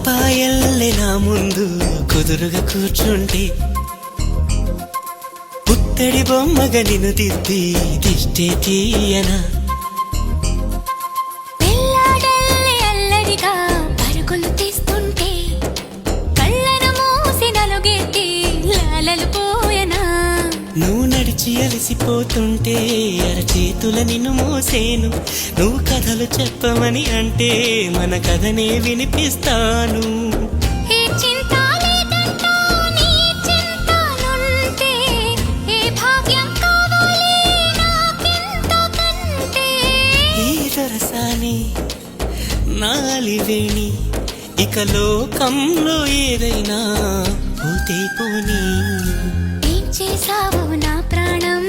పాపాయల్లే నా ముందు కుదురుగా కూర్చుంటే పుత్తడి బొమ్మగా నిన్ను దిద్ది దిష్టే తీయనా నువ్వు నడిచి అలసిపోతుంటే అరచేతుల నిన్ను మోసేను నువ్వు కథలు చెప్పమని అంటే మన కథనే వినిపిస్తాను ఈ దొరసాని నాలివేణి ఇక లోకంలో ఏదైనా పోతే పోనీ చేసావు నా ప్రాణం